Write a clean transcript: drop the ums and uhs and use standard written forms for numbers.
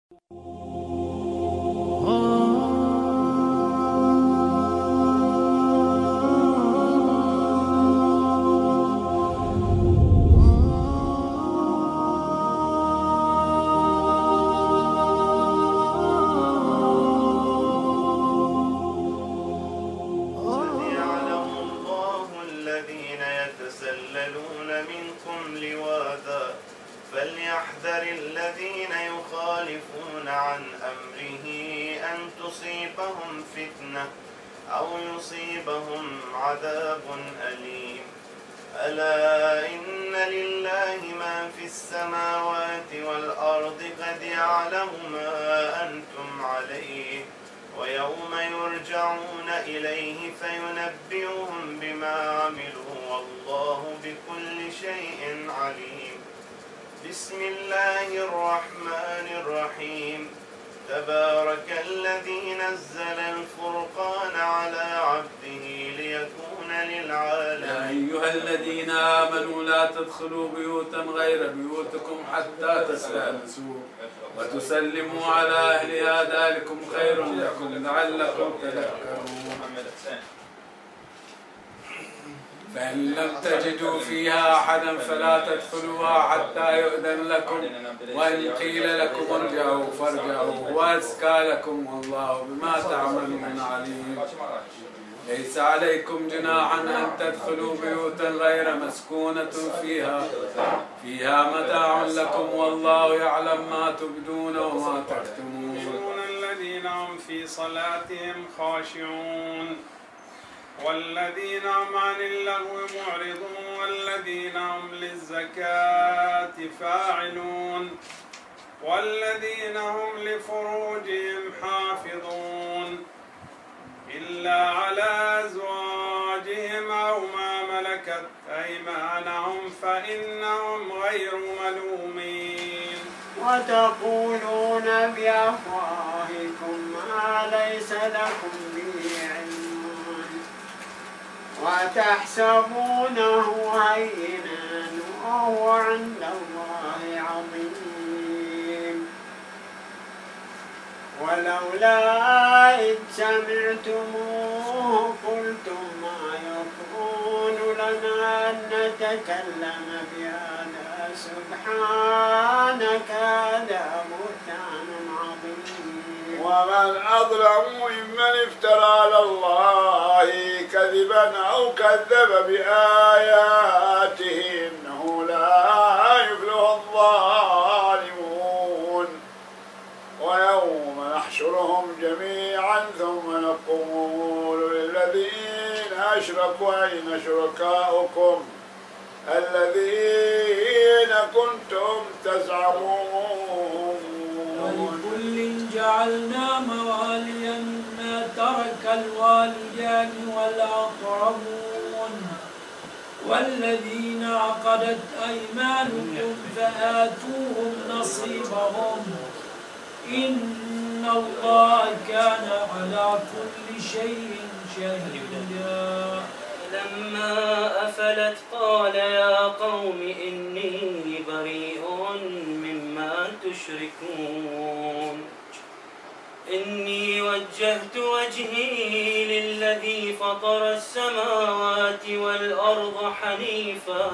يتسللون منكم لواذا فليحذر الذين يخالفون عن أمره أن تصيبهم فتنة أو يصيبهم عذاب أليم. ألا إن لله ما في السماوات والأرض قد يعلم ما أنتم عليه ويوم يرجعون إليه فينبئهم بما عملوا والله بكل شيء عليم. بسم الله الرحمن الرحيم. تبارك الذي نزل الفرقان على عبده ليكون للعالمين. يا أيها الذين آمنوا لا تدخلوا بيوتا غير بيوتكم حتى تستأنسوا وتسلموا على أهلها ذلكم خير لكم لعلكم تذكرون. فإن لم تجدوا فيها أحدا فلا تدخلوها حتى يؤذن لكم وإن قيل لكم ارجعوا فارجعوا وأزكى لكم والله بما تعملون عليم. ليس عليكم جناح أن تدخلوا بيوتا غير مسكونة فيها متاع لكم والله يعلم ما تبدون وما تكتمون. الذين هم في صلاتهم خاشعون والذين هم عن اللغو معرضون والذين هم للزكاة فاعلون والذين هم لفروجهم حافظون إلا على أزواجهم أو ما ملكت أيمانهم فإنهم غير ملومين. وتقولون بأفواهكم ما ليس لكم به علم وتحسبونه هينا وهو عند الله عظيم. ولولا إذ سمعتموه قلتم ما يكون لنا أن نتكلم بهذا سبحانك هذا بهتان عظيم. ومن أظلم ممن افترى على الله كذبا أو كذب بآياته إنه لا يفلح الظالمون. ويوم نحشرهم جميعا ثم نقول للذين أشركوا أين شركاؤكم الذين كنتم تزعمون. ولكل جعلنا مواليا مما ترك الوالدان والأقربون والذين عقدت أيمانكم فآتوهم نصيبهم إن الله كان على كل شيء شهيدا. لما أفلت قال يا قوم إني بريء مما تشركون إني وجهت وجهي للذي فطر السماوات والأرض حنيفا